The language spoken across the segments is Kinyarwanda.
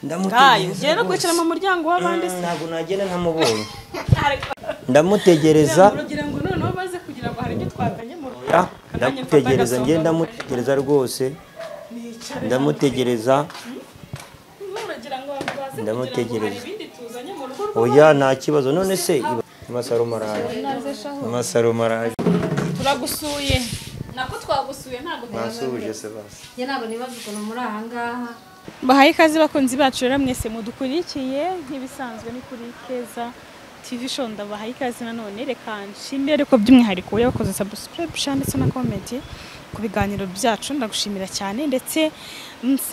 ndamutegereza no kwicara mu muryango w'abandi ntabwo nagenda ntamubonye ndamutegereza kugira ngo noneho baze kugira ngo hari ibyo twakanye mu rugo ndamutegereza ngenda ndamutegereza rwose ndamutegereza ndamutegereza oya nta kibazo none se Masaro maraje turagusuye nako twagusuye ntabwo nasuje se basi ye ntabwo nibaza ukuntu muri aha ngaha bahaye ikaze bakunzi bacu rero mwese mudukurikiye nk'ibisanzwe ni kuri Keza TV show ndabahaye ikaze nanone reka nshimire ariko by'umwihariko yakoze subscribe ndetse na comment ku biganiro byacu ndagushimira cyane ndetse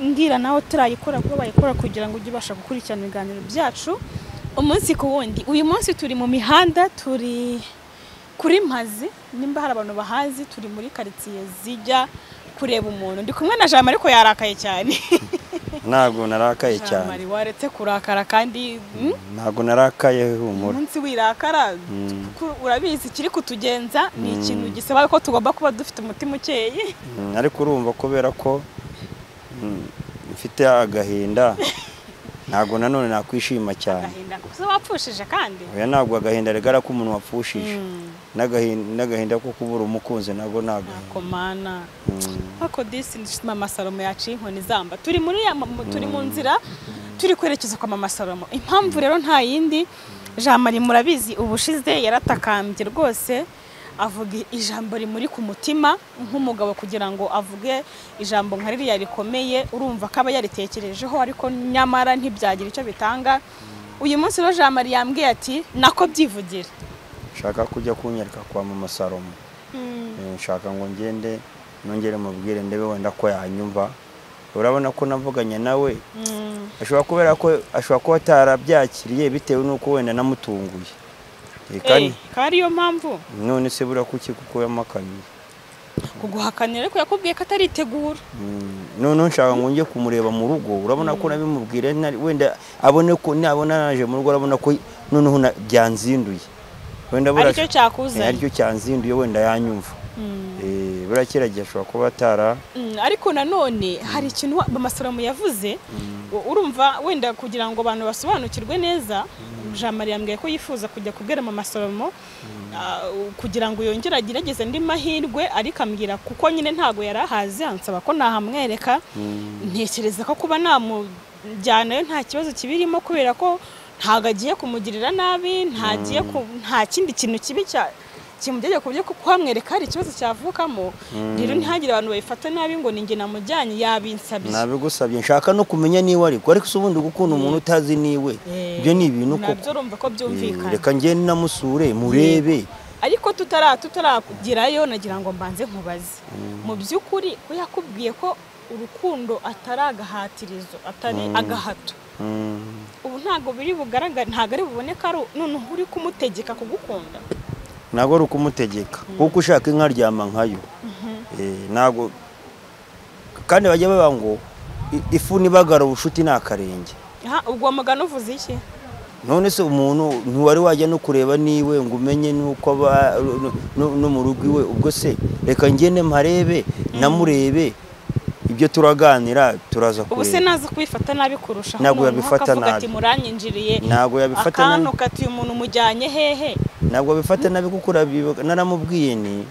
ngira nawe turayikora kuba bayikora kugira ngo ujye ubasha gukurikirana ibiganiro byacu umunsi ku wundi uyu munsi turi mu mihanda turi kuri Mpazi nimba hari abantu bahazi turi muri quartier zijya kureba umuntu ndi kumwe na Jean Marie ko yarakaye cyane ntago narakaye cyane Jean Marie waretse kurakara kandi ntago narakaye humura umunsi wirakara urabizi kiri kutugenza ni ikintu gisaba ko tugomba kuba dufite umutima ukeye ariko urumva kubera ko mfite agahinda ntago nanone nakwishima cyane agahinda kuko wapfushije kandi oya ntago agahinda regara ko umuntu wapfushije n'agahinda ko kubura umukunzi ntago komana hako disi Mama Salomo yaciye inkoni zamba turi mu nzira turi kwerekeza kwa Mama Salomo impamvu rero nta yindi Jean Marie murabizi ubushize yaratakambye rwose avuga ijambo rimuri ku mutima nk'umugabo kugira ngo avuge ijambo nka ririya rikomeye urumva kaba yaritekerejeho ariko nyamara ntibyagira icyo bitanga uyu munsi rero Jean Marie yambwiye ati nako byivugira shaka kujya kunyereka kwa Mama Salomo nshaka ngo ngende nongere mubwire ndebe wenda ko yanyumva urabona ko navuganye nawe ashobora kuba atarabyakiriye bitewe nuko wenda namutunguye kandi yo mpamvu none se bura kuki kuko yamakaniye kuguhakanira ariko yakubwiye ko ataritegura none nshaka ngo njye kumureba mu rugo urabona ko nabimubwire wenda abone ko nabona naje mu rugo urabona ko noneho byanzinduye wenda bura aricyo cyakuzanye aricyo cyanzinduye wenda yanyumva burakiragiye ashobora kuba atara ariko nanone hari ikintu Mama Salomo yavuze urumva wenda kugira ngo abantu basobanukirwe neza Jean Marie yambwiye ko yifuza kujya kubwira Mama Salomo kugira ngo yongere agerageze ndi mahirwe ariko ambwira kuko nyine ntago yarahazi ansaba ko nahamwereka ntekereza ko kuba namujyanayo nta kibazo kibirimo kubera ko ntago agiye kumugirira nabi nta kindi kintu kibi kimujyaje kubyo kuhamwereka hari ikibazo cyavukamo rero ntihagire abantu bayifata nabi ngo ninge namujyanye yabinsabye nabigusabye nshaka no kumenya niwe ariko subundi gukunda umuntu utazi niwe ibyo ni ibintu ko nabyo urumva ko byumvikana reka ngende namusure murebe ariko tutaragirayo nagira ngo mbanze nkubaze mu by'ukuri ko yakubwiye ko urukundo atari agahatirizo atari agahato ubu ntago biri bugaragara ntago ari buboneka none uri kumutegeka kugukunda ntago ari ukumutegeka kuko ushaka inka ryama nkayo ntago kandi bajya baba ngo ifu nibagara ubushuti nakarenge ubwo mugano uvuze iki none se umuntu ntiwari wajya no kureba niwe ngo umenye nuko no mu rugo iwe ubwo se reka ngende mparebe namurebe ibyo turaganira turaza kureba ubu se naza kwifata nabi kurusha ntabwo yabifata nabi ati muranyinjiriye ntabwo yabifata nabi akantu kati umuntu mujyanye hehe ntabwo bifata nabi kuko naramubwiye ni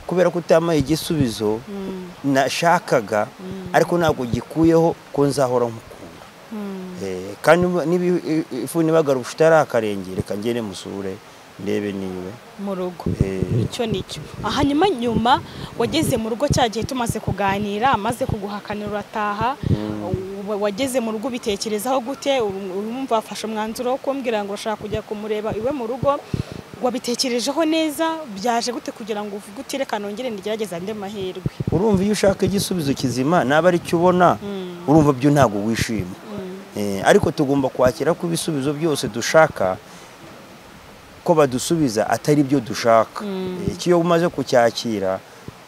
kubera ko utamaye igisubizo nashakaga ariko ntabwo gikuyeho ko nzahora nkukunda kandi ifu nibagara ubushuti ari akarenge reka ngende musure ndebe niwe mu rugo icyo nicyo nyuma wageze mu rugo cyagiye tumaze kuganira amaze kuguhakanira urataha wageze mu rugo bitekerezaho gute urumva afashe umwanzuro wo kumbwira ngo ushaka kujya kumureba iwe mu rugo wabitekerejeho neza byaje gute kugira ngo uvuge uti reka nongere ndigerageza ande mahirwe urumva iyo ushaka igisubizo kizima naba ari cyo ubona urumva byo ntago wishima ariko tugomba kwakira ko ibisubizo byose dushaka ko badusubiza atari byo dushaka iyo umaze kucyakira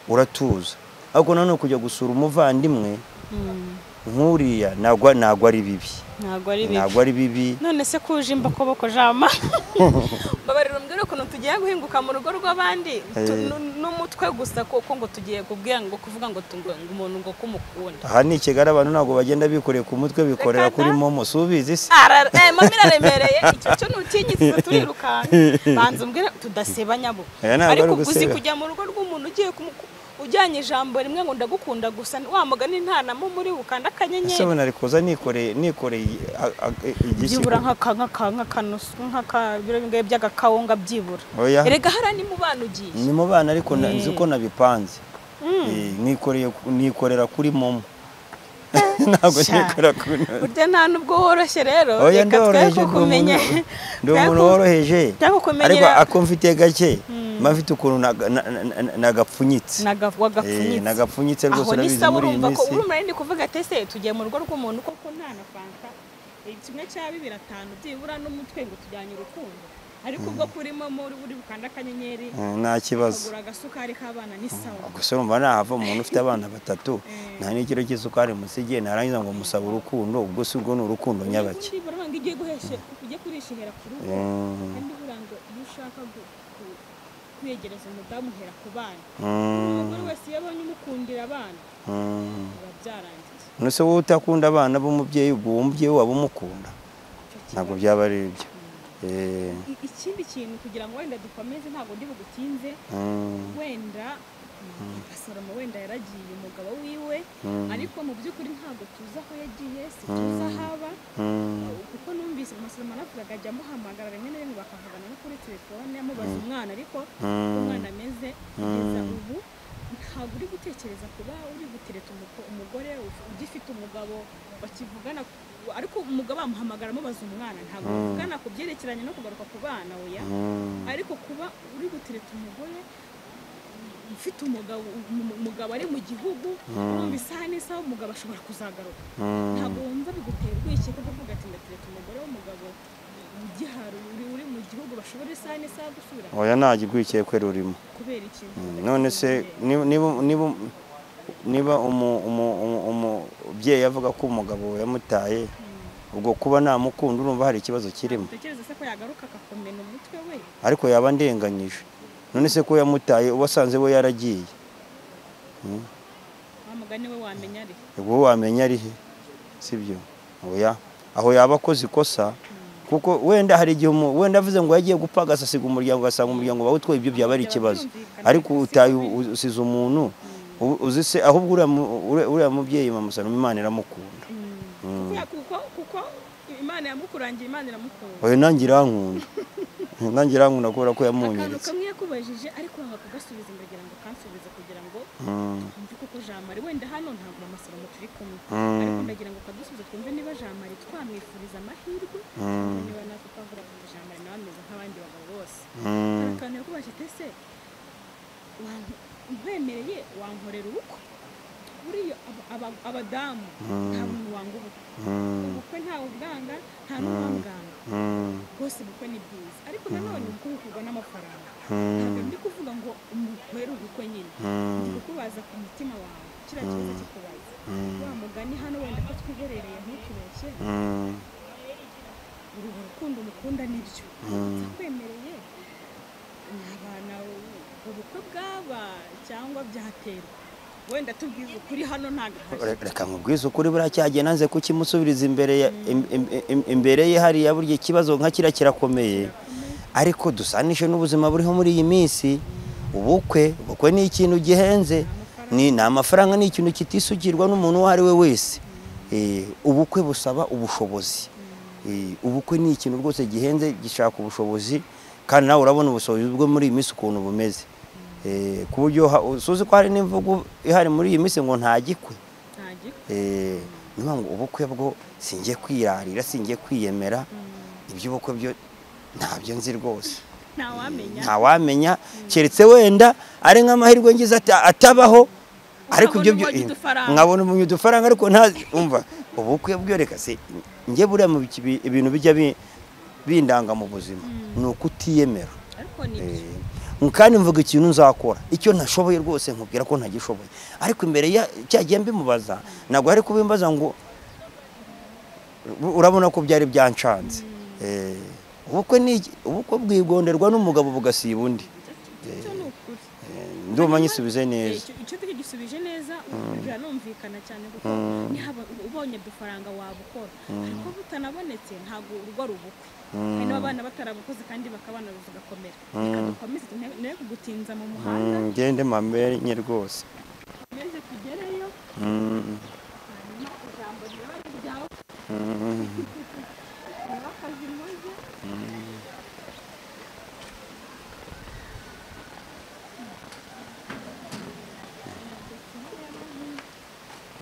uratuza ariko nanone kujya gusura umuvandimwe nkuriya nagwa ari bibi nagwa ari bibi none se kuje imbakoboko jama babarira umbwire ukuntu tugiye guhinguka mu rugo rw'abandi n'umutwe gusa koko ngo tugiye kubwira ngo kuvuga ngo umuntu ngo kumukunda. aha ni Kigali abantu ntabwo bagenda bikoreye ku mutwe bikorera kuri momo subizi se mama iraremereye icyo cyo nutinyitse turirukanka banza umbwira tudasebanya bo ariko uzi kujya mu rugo rw'umuntu ugiye ujyanye ijambo rimwe ngo ndagukunda gusa wa mugani ntanamo muri ukanda akanyenyeri ese bana rikoza nikoreye byibura nk'akabirenge by'agakawunga byibura erega hara ni mu bana ugiye ni mu bana ariko nzi ko nabipanze nikorera kuri momo ntabwo nikora kuri burya nta nubwo woroshye rero reka twe kukumenya ndi umuntu woroheje ariko akomfite gake mafite ukuntu nagapfunyitse nagapfunyitse rwose nabizi muri iyi minsi aho urumva ndi kuvuga tese tugiye mu rugo rw'umuntu koko nta na fanta kimwe cya 2 5 byibura n'umutwe ngo tujyanye urukundo ariko ubwo kurimo muri buri bukanda akanyenyeri nta kibazo agura agasukari k'abana ni sawa gusa urumva nahava umuntu ufite abana 3 nta n'ikiro cy'isukari musigiye narangiza ngo musaba urukundo ubwo si ubwo ni urukundo nyabaki baranga igiye guheshe ujye kurishihera ku rugo kandi buranga iyo ushaka kwegereza umudamu hera ku bana umugore wese yabonye umukundira abana byarangiye nose wowe utakunda abana b'umubyeyi ubwo umubyeyi waba umukunda ntabwo byaba ari ibyo ikindi kintu kugira ngo wenda dukomeze ntabwo ndi bugutinze wenda Salomo wenda yaragiye umugabo wiwe ariko mu by'ukuri ntabwo tuzi aho yagiye si tuzi ahaba kuko numvise Salomo anavuga ajya amuhamagara rimwe na rimwe bakavugana no kuri telefone amubaza umwana ariko umwana ameze kugeza ubu ntabwo uri gutekereza kuba uri gutereta umugore ugifite umugabo bakivugana ariko umugabo amuhamagara amubaza umwana ntabwo bavugana ku byerekeranye no kugaruka ku bana oya ariko kuba uri gutereta umugore ufite umugabo ari mu gihugu urumva isaha n'isaha umugabo ashobora kuzagaruka ntabwo wumva bigutera urwikekwe kuvuga ati ndatereta umugore w'umugabo ugihari uri mu gihugu bashobora isaha n'isaha gusubira oya nta gikwikiye rurimo kubera iki none se niba umubyeyi avuga ko umugabo yamutaye ubwo kuba namukunda urumva hari ikibazo kirimo tekereza se ko yagaruka akakomena umutwe we ariko yaba ndenganyije none se ko yamutaye ubasanze we yaragiye wamugane we wamenya ari ubwo wamenya ari he sibyo oya aho yaba akoze ikosa kuko wenda hari igihe wenda avuze ngo yagiye gupagasa asiga umuryango gasanga umuryango bawutwaye ibyo byaba ari ikibazo ariko utaye usize umuntu uzi se ahubwo uriya mubyeyi mama Salomo Imana iramukunda kuko Imana yamukurangiye Imana iramukunda oya nangira nkunda kubera ko yamunyeretse akantu kamwe yakubajije ariko akagasubiza ndagira ngo kansubize kugira ngo mvuge kuko Jean Marie wenda hano ntabwo mama Salomo turi kumwe ariko ndagira ngo kadusubize twumve niba Jean Marie twamwifuriza amahirwe niba natwe twavuga ko Jean Marie nawe ameze nk'abandi bagabo bose akantu yakubajije tese nkwemereye wankorera ubukwe buriya abadamu nta muntu wanga ubukwe ntawe ubwanga nta n'uwabwanga bose ubukwe ni bwiza ariko nanone ubukwe bukorwa n'amafaranga ntabwo ndi kuvuga ngo umukorere ubukwe nyine ndi kukubaza ku mutima wawe kiriya kibazo kikubaza wa mugani hano wenda ko twiherereye ntukibeshye urukundo umukunda nibyo kwemereye abana ubukwe bwaba cyangwa byaterwa wenda tubwize ukuri hano ntago reka nkubwize ukuri buriya cyagiye nanze kukimusubiriza imbere ye hariya burya ikibazo nka kira kirakomeye ariko dusanishe n'ubuzima buriho muri iyi minsi ubukwe ni ikintu gihenze ni amafaranga ni ikintu kitisukirwa n'umuntu uwo ari we wese ubukwe busaba ubushobozi ubukwe ni ikintu rwose gihenze gishaka ubushobozi kandi nawe urabona ubushobozi bwo muri iyi minsi ukuntu bumeze ku buryo usuzi ko hari n'imvugo ihari muri iyi minsi ngo ntagikwe niyo ngo ubukwe bwo singiye kwirarira singiye kwiyemera iby'ubukwe byo ntabyo nzi rwose ntawamenya keretse wenda ari nk'amahirwe ngize atabaho ariko ibyo nkabona umunyu udufaranga ariko ntumva ubukwe byo reka se njye buriya mu ibintu bijya bindanga mu buzima ni ukutiyemera kandi mvuga ikintu nzakora icyo ntashoboye rwose nkubwira ko ntagishoboye ariko imbere cyagiye mbimubaza ntabwo ari kubimbaza ngo urabona ko byari byancanze ubukwe bwigonderwa n'umugabo bugasiba undi. Ndumva nyisubize neza. Icyo tugisubije neza biranumvikana cyane kuko nihaba ubonye dufaranga wabukora ariko butanabonetse ntago urugo rubukwe niba abana batarabukoze kandi bakabana rugakomera dukomeze ne kugutinza mu muhanda ngende mamenye rwose meze kugereyo ijambo ryawe ryawe akazi moze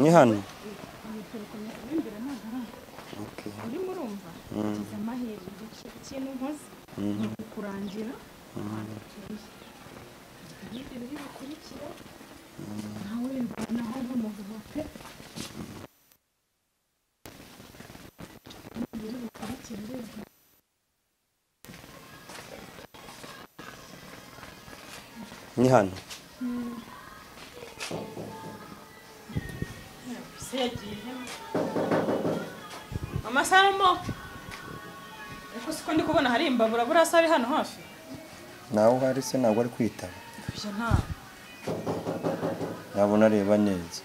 ni hano uri murumva kiza amahirwe ikintu nkoze kurangira ibyo bikurikira nawe naho nk'umuvugo pe ni hano Mama Salomo ariko siko ndi kubona hari imbabura burasa ari hano hafi nawe hari se ntabwo ari kwitaba byo nta nabona areba neza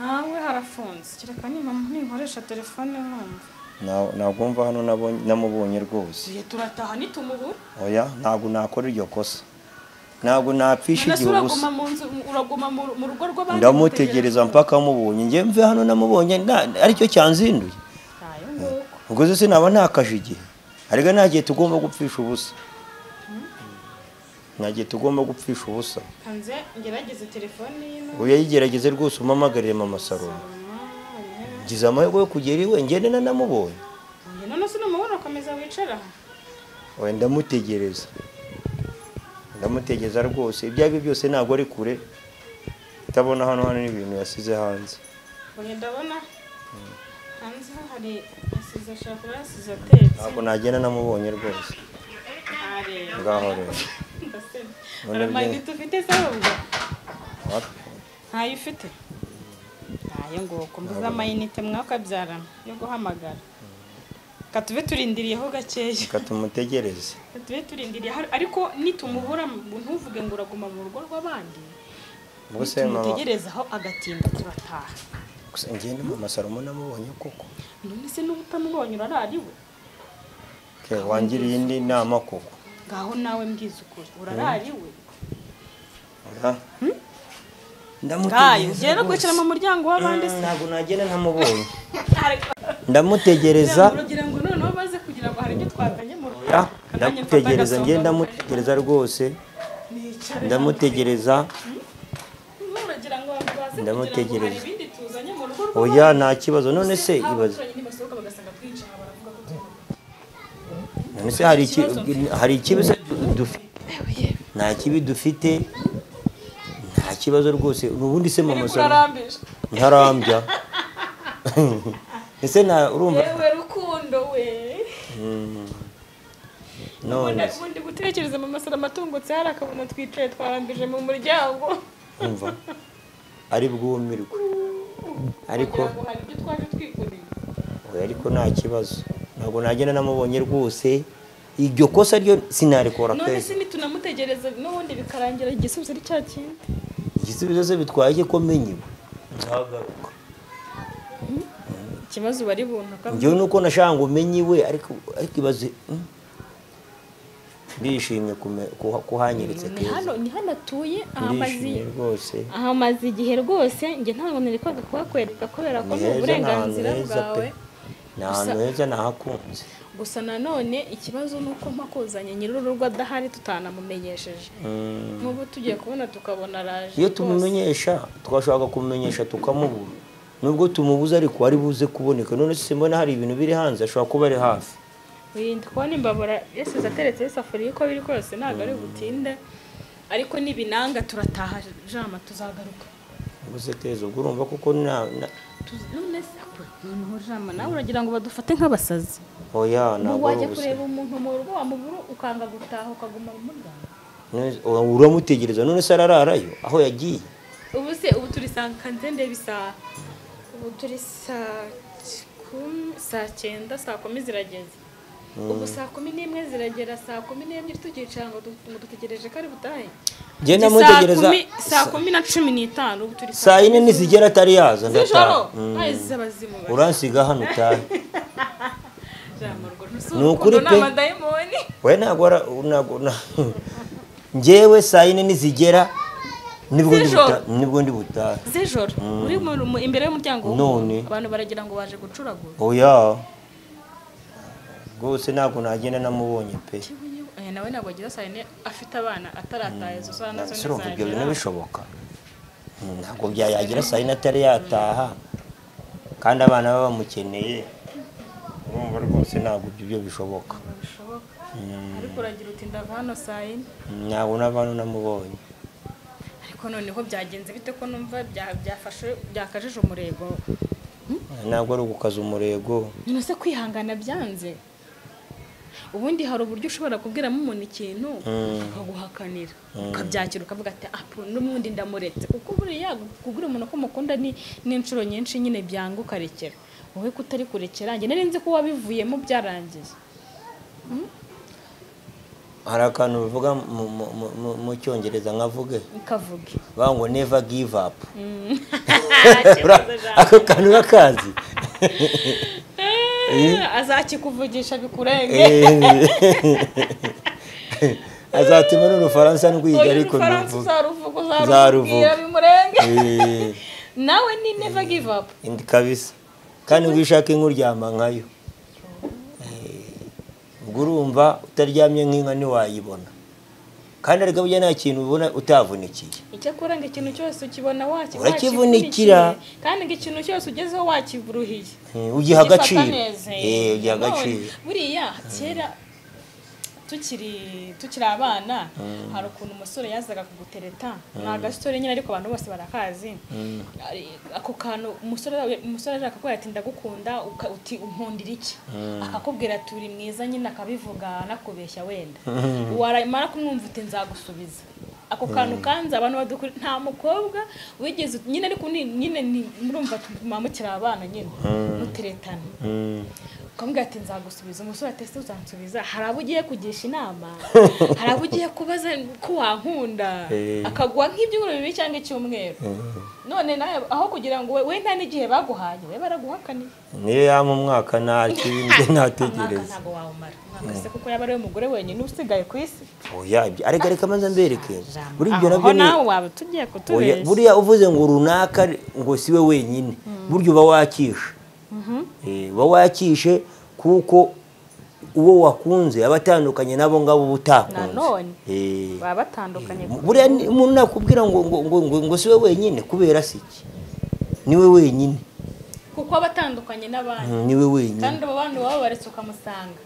nawe harafunze kireka ni mama ninkoresha telefone numva ntabwo mva hano namubonye rwose ye turataha nitumubura oya ntabwo nakora iryo kosa ntabwo napfisha igihe ubusa uraguma mu rugo rw'abandi ndamutegereza mpaka mubonye ngiye mve hano namubonye aricyo cyanzinduye ubwo se naba ntakaje igihe ariko ntagiye tugomba gupfisha ubusa ntagiye tugomba gupfisha ubusa kanze ngerageze telefone yino uyayigerageze rwose umamagarire Mama Salomo ngize amahirwe yo kugera iwe ngende namubonye none se namubona akomeza wicara we ndamutegeza rwose ibyo ari byose ntabwo ari kure utabona hano n'ibintu yasize hanze ndabona hanze hari yasize ashaka yasize atetse ntabwo nagenda namubonye rwose ngaho rero aramayinite ufite se ahubwo ntayo ufite ntayo ngo kumbuza amayinite mwakabyarana yo guhamagara katube turindiriyeho gakeya katumutegereze katube turindiriye ariko nitumubura ntuvuge ngo uraguma mu rugo rw'abandi bose mutegerezaho agatinda turataha gusa ngende Mama Salomo namubonye koko none se n'ubutamubonye urarariwe wangiriye indi nama koko ngaho nawe mbwiza ukuri urarariwe ndamutegereza ugera kwicara mu muryango w'abandi se ntabwo nagenda ntamubonye ndamutegereza kugira ngo noneho baze kugira ngo hari ibyo twazanye mu rugo ndamutegereza ngende ndamutegereza rwose ndamutegereza ndamutegereza oya nta kibazo none se ibaze none se hari ikibazo dufite nta kibi dufite nta kibazo rwose ubundi se Mama Salomo ntarambya ese na urumva yewe rukundo we none ubundi gutekereza Mama Salomo atungutse hari akabona twicaye twarambije mu muryango umva ari bwumirwe ariko hari ibyo twaje twikoreye oya ariko nta kibazo ntabwo nagenda namubonye rwose iryo kosa ryo sinarikora none se nitunamutegereza n'ubundi bikarangira igisubizo ari cya kindi igisubizo se bitwaye ko menyiwe nzagaruka ikibazo bari bunaka njyewe nuko nashaka ngo menyiwe ariko ibaze ndishimye kuhanyiritse ni hano atuye ahamaze igihe rwose njye ntabwo nari kwaga kuhakwereka kubera ko ni uburenganzira bwawe ni ahantu heza nahakunze gusa nanone ikibazo ni uko mpakuzanye nyir'urugo adahari tutanamumenyesheje nk'ubu tugiye kubona tukabona araje iyo tumumenyesha twashaka kumumenyesha tukamubura nubwo tumubuze ariko ari buze kuboneka none se mbona hari ibintu biri hanze ashobora kuba ari hafi wirinda kubona imbabura yasize ateretse isafuriya uko biri kose ntabwo ari butinde ariko nibinanga turataha jama tuzagaruka gusa tezo urumva kuko none se noneho jama nawe uragira ngo badufate nk'abasazi oya ntabwo wajya kureba umuntu mu rugo wamubura ukanga gutaha ukaguma mu muryango uramutegereza none se arararayo aho yagiye ubu se ubu turi sankanzende bisa ubu turi saa 9 saa 10 zirageze ubu saa 11 ziragera saa 12 tukicara ngo dutegereje kari butahe njye namutegereza saa 10:15 ubu turi saa 4 nizigera atari yaza ndataha ayizabazimu uransiga hano cyane ni ukuri pe we ntabwo njyewe saa 4 nizigera nibwo ndi butaha z'ijoro uri imbere y'umuryango none abantu baragira ngo baje gucuragura oya rwose ntabwo nagenda namubonye pe nawe ntabwo agira saa 4 afite abana atarataye zo saa nazo neza ibyo bintu bishoboka ntabwo byayagira saa 4 atari yataha kandi abana baba bamukeneye urumva rwose ntabwo ibyo bishoboka ariko uragira uti ndava hano saa 4 ntabwo n'abantu namubonye ariko noneho byagenze bite ko numva byafashe byakajije umurego ntabwo ari ugukaza umurego nyine se kwihangana byanze ubundi hari uburyo ushobora kubwiramo umuntu ikintu akaguhakanira ukabyakira ukavuga ati n'ubundi ndamuretse kuko buriya kubwira umuntu ko mukunda n'inshuro nyinshi nyine byanga ukarekera wowe kutari kurekera njye nari nzi ko wabivuyemo byarangiye hari akantu bivuga mu cyongereza nkavuge bango never give up ako kantu bakazi azakikuvugisha bikurenge azatuma n'urufaransa n'ukwiga ariko uzaruvuga bimurenge nawe ni never give up indi kabisa kandi ngwishaka inkuryama nkayo urumva utaryamye nk'inka ntiwayibona kandi ariko burya nta kintu ubona utavunikiye icyo kuranga ikintu cyose ukibona wakivunikira kandi ngo ikintu cyose ugezeho wakiburuhiye ugiha agaciro ugiha agaciro buriya kera tukiri abana hari ukuntu umusore yazaga kugutereta ni agasore nyine ariko abantu bose barakazi ako kantu umusore ashaka ko ati ndagukunda uti unkundira iki akakubwira ati uri mwiza nyine akabivuga anakubeshya wenda waramara kumwumva uti nzagusubiza ako kantu kanze abantu badukuri nta mukobwa wigeze nyine ariko nyine murumva tumamukira abana nyine muteretana ukamubwira ati nzagusubiza umusore ati ese uzansubiza hari abo ugiye kugisha inama hari abo ugiye kubaza ko wankunda akaguha nk'ibyumweru bibiri cyangwa icyumweru none nawe aho kugira ngo we nta n'igihe baguhaye we baraguhakaniye niyo yama umwaka ntakibindi ntategereza ntabwo wawumara umwaka se kuko yaba ari we mugore wenyine usigaye ku isi oya ariko reka maze mbereke buri ibyo nabyo ni nawe waba tugiye kutubeshya buriya uvuze ngo runaka ngo siwe wenyine buryo uba wakisha uba wakishe kuko uwo wakunze abatandukanye nabo ngabo utakunze none baba batandukanye buriya umuntu nakubwira ngo siwe wenyine kubera siki niwe wenyine kuko abatandukanye n'abandi niwe wenyine kandi abo bandi baba baretse ukamusanga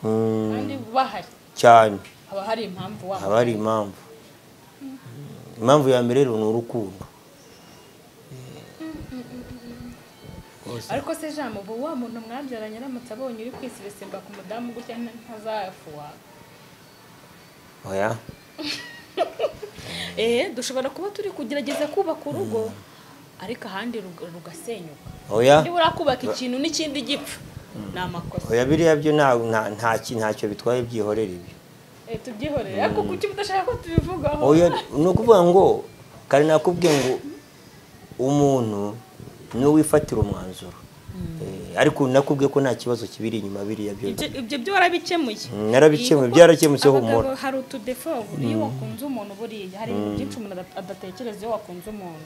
kandi bahari cyane haba hari impamvu wabo haba hari impamvu ya mbere rero ni urukundo ariko se jambo ubu wa muntu mwabyaranye aramutse abonye uri kwisibesemba ku mudamu gutya ntazafuwa oya dushobora kuba turi kugerageza kubaka urugo ariko ahandi rugasenyuka oya niba urakubaka ikintu n'ikindi gipfa ni amakosa oya biriya byo ntacyo bitwaye byihorera ibyo tubyihorere ariko kuki udashaka ko tubivugaho oya ni ukuvuga ngo kare nakubwiye ngo umuntu niwe wifatira umwanzuro ariko nakubwiye ko nta kibazo kibiri inyuma biriya byo ibyo byo warabikemuye narabikemuye byarakemutse humura hari utudefo iyo wakunze umuntu buriya hari ibintu byinshi umuntu adatekereza iyo wakunze umuntu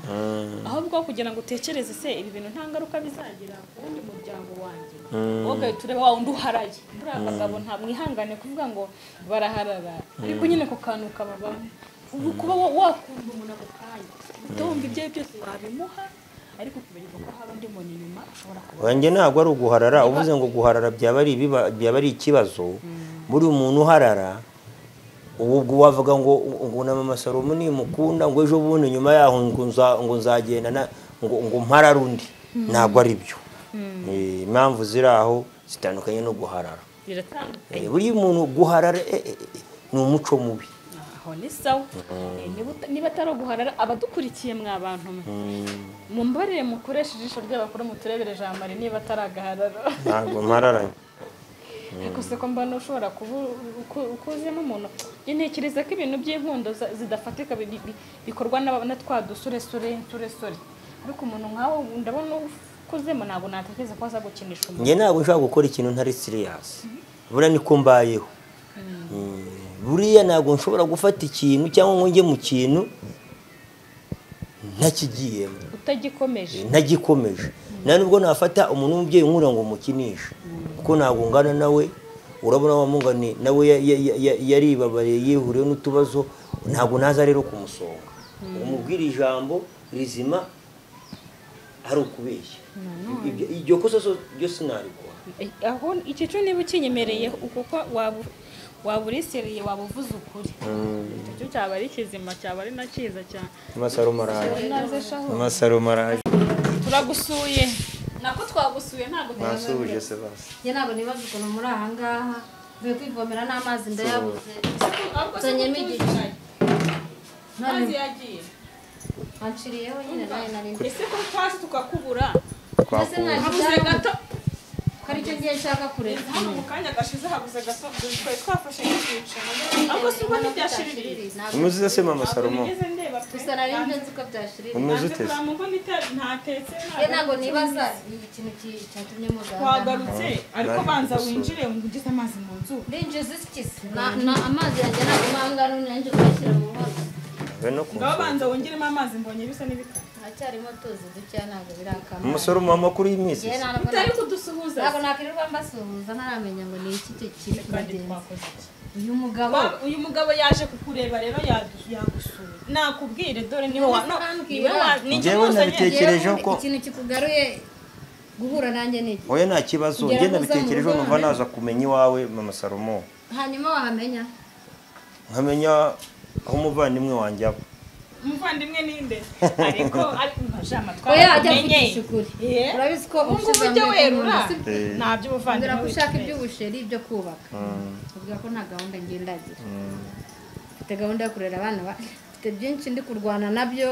ahubwo kugira ngo utekereze se ibi bintu nta ngaruka bizagira ku wundi muryango wanjye wowe tureba wa wundi uharaye muri abagabo nta mwihangane kuvuga ngo baraharara ariko nyine ku kantu kababamo kuba wakunda umuntu ako kanya utumva ibyo byose wabimuha ariko kubereka ko hari undi muntu inyuma ushobora kuba wanjye ntabwo ari uguharara uvuze ngo guharara byaba ari ikibazo muri umuntu uharara ubwo wavuga ngo na mama Salomo nimukunda ngo ejo bundi nyuma yaho ngo nzagenda ngo mparara undi ntabwo ari byo impamvu ziri aho zitandukanye no guharara buri muntu guharara ni umuco mubi ni sawa niba atari guharara abadukurikiye mwa bantu mumbarire mukoresha ijisho ry'abakuru muturebere Jean Marie niba atari agaharara ntabwo mpararanye ariko se ko mbona ushobora ukuzemo umuntu ntekereza ko ibintu by'inkundo zidafatika bikorwa na twa dusuresure ariko umuntu nkawe ndabona ukuzemo ntabwo natekereza ko aza gukinisha umuntu njye ntabwo nshobora gukora ikintu ntari serious buriya niko mbayeho buriya ntabwo nshobora gufata ikintu cyangwa ngo njye mu kintu ntakigiyemo ntagikomeje nta nubwo nafata umuntu w'umubyeyi nkura ngo mukinishe kuko ntabwo ngana nawe urabona wamungani nawe yaribabariye yihuriye n'utubazo ntabwo naza rero kumusonga umubwira ijambo rizima ari ukubeshya iryo kosa ryo sinarikora aho iki cyo niba ukinyemereye kuko waba uriseriye waba uvuze ukuri icyo cyaba ari kizima cyaba ari na cyiza cyane amasaro maraje turagusuye nako twagusuye ntabwo twasuje se basi ye ntabwo nibaza ukuntu muri aha ngaha mvuye kwivomera n'amazi ndayabuze nsanyemo igice amazi yagiye wanshiriyeho nyine nawe nari ese ko twasi tukakubura habuze gato ko aricyo ngiye nshaka kureba hano mu kanya gashize habuze gato twari twafashe n'ibiciro ariko si ubwo ntibyashiririye umuzize se mama Salomo gusa nari nzi ko byashiririye umuzi uteze ntatetse ye ntabwo nibaza ikintu cyatumye mugaha twagarutse ariko banza winjire ugize amazi mu nzu ndinjiza ikisi amazi yanjye ntabwo mpangana nanjye kuyashyira mu nkono ngaho banza wongeremo amazi mbonye bisa n'ibikara haracyarimo tuzi dukeya ntabwo birakama umusore mu makuru y'iminsi utari kudusuhuza ntabwo nakwirirwa mbasuhuza ntaramenya ngo ni iki kiri kubagenza uyu mugabo yaje kukureba rero yagusuye nakubwire dore niwe njyewe nabitekerejeho ko ikintu kikugaruye guhura nanjye ni iki oya nta kibazo njye nabitekerejeho numva naza kumenya iwawe mama Salomo hanyuma wahamenya nkamenya aho umuvandimwe wanjye aba umuvandimwe ninde ariko majama twamenye urabizi ko ubushize werura nabyo ubuvandimwe ushaka iby'ubusheri byo kubaka uvuga ko nta gahunda ngendagira mfite gahunda yo kurera abana mfite byinshi ndi kurwana nabyo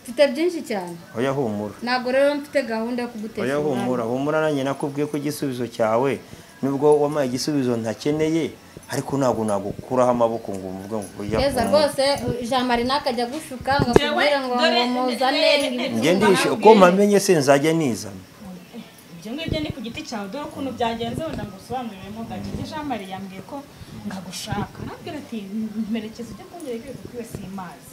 mfite byinshi cyane oya humura ntabwo rero mfite gahunda yo kugutesha oya humura nanjye nakubwiye ko igisubizo cyawe nubwo wamaye igisubizo ntakeneye ariko ntabwo nagukuraho amaboko ngo mvuge ngo yeza rwose Jean Marie nakajya gushuka ngo kubwira ngo muzane njye ndishe uko mpamenye se nzajya nizana ibyo ngibyo ni ku giti cyawe dore ukuntu byagenze wenda ngo usobanuriremo gake Jean Marie yambwiye ko ngagushaka nabwira ati merekeza ujya kongera kwiga kuri wese imazi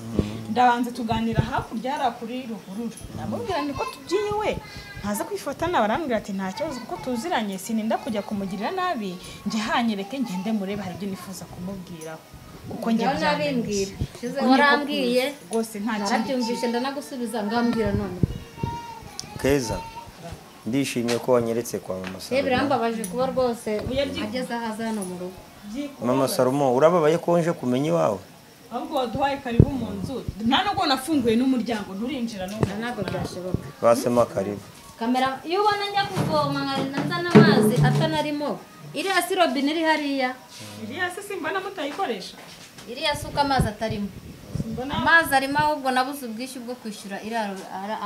ndabanza tuganira hakurya yari kuri ruhurura ndamubwira ni ko tubyiwe ntaza kwifata nawe arambwira ati nta kibazo kuko tuziranye sininda kujya kumugirira nabi njye hanyereke ngende murebe hari ibyo nifuza kumubwiraho uko njye byabimbwira shize warambwiye rwose nta kintu narabyumvishe ndanagusubiza ngambwira none Keza ndishimye ko wanyeretse kwa mama Salomo birambabaje kuba rwose ageze ahaza hano mu rugo mama Salomo urababaye ko nje kumenya iwawe ahubwo waduhaye karibu mu nzu nta nubwo nafunguye n'umuryango nturinjira ntabwo byashoboka basema karibu kamera iyo ubona njya kuvoma nzana amazi atanarimo iriya si robine iri hariya iriya si simbona mutayikoresha iriya si uko amazi atarimo amazi arimo ahubwo nabuze ubwishyu bwo kwishyura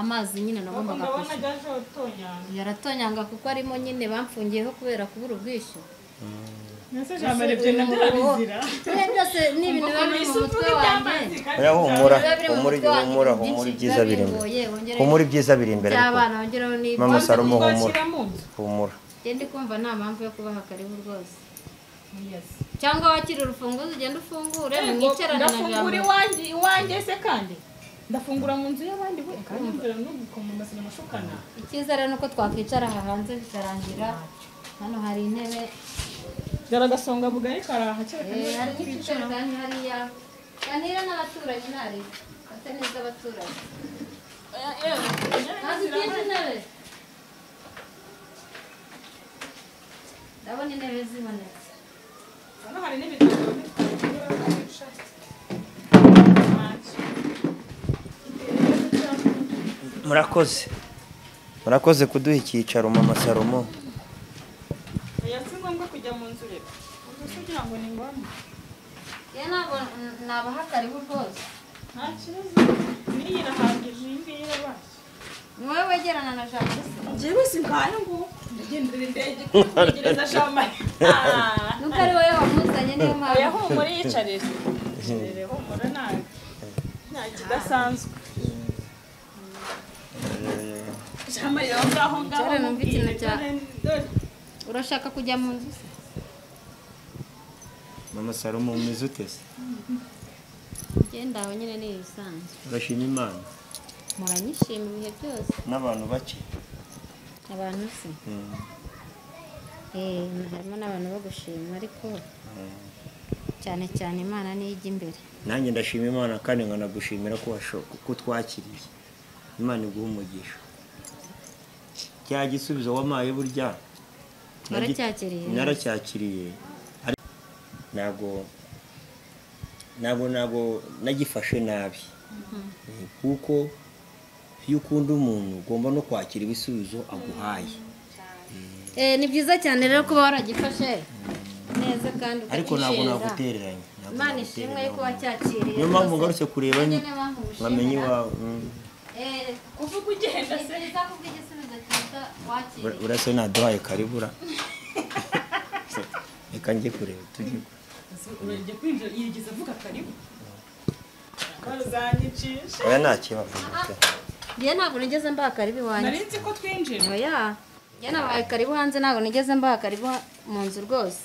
amazi nyine nagombaga kwishyura yaratonyanga kuko arimo nyine bamfungiyeho kubera kubura ubwishyu Nese jamare byo ndabizira byose ni ibintu bari mu mutwe wanjye oya humura ibyiza biri imbere humura ibyiza biri imbere mama Salomo humura gende kumva nta mpamvu yo kubaha karibu rwose cyangwa wakira urufunguzo ugenda ufungure mwicarane na ndafungura iwanjye se kandi ndafungura mu nzu y'abandi we kandi mbere n'ubukombe sinamashukana icyiza rero nuko twakwicara aha hanze bikarangira hano hari intebe garagasonga bugari karaha cyane hari n'icyicaro kandi hariya kanira n'abaturanyi ntari ate neza abaturanyi kandi ikindi intebe ndabona intebe zibonetse hano hari n'ibitabo murakoze kuduha icyicaro mama Salomo kujya mu nzu rero kugira ngo ni ngombwa ntabwo nabaha karibu rwose nta kibazo niyi irahagije iyi ngiyi irabashye ni wowe wegerana na Jean njyewe simbaye ngo ndagendera indege kugereza Jean Marie nuko ari wowe wamuzanye niyo mpamvu oya humura yicarire humura nta kidasanzwe jamari aho ngaho Cyane numva ikintu cya urashaka kujya mu nzu se mama Salomo umeze ute se genda aho nyine ni ibisanzwe urashima Imana muranyishima ibihe byose n'abantu bake abantu se harimo n'abantu bo gushima ariko cyane cyane Imana niyo ijya imbere nanjye ndashima Imana kandi nkanagushimira ko twakiriye Imana iguha umugisha cya gisubizo wamaye burya naracyakiriye ntabwo nagifashe nabi kuko iyo ukunda umuntu ugomba no kwakira ibisubizo aguhaye ni byiza cyane rero kuba waragifashe neza kandi ariko ntabwo nagutereranye Imana ishimwe yuko wacyakiriye niyo mpamvu ngarutse kureba bamenye iwawe kuvuga ugenda se urase naduhaye karibura reka njye kureba tujye urajya kwinjira yigeze avuga karibu bazanyicisha oya nta kibazo njye ntabwo nigeze mbaha karibu iwanjye nari nzi ko twinjira oya njye nabaye karibu hanze ntabwo nigeze mbaha karibu mu nzu rwose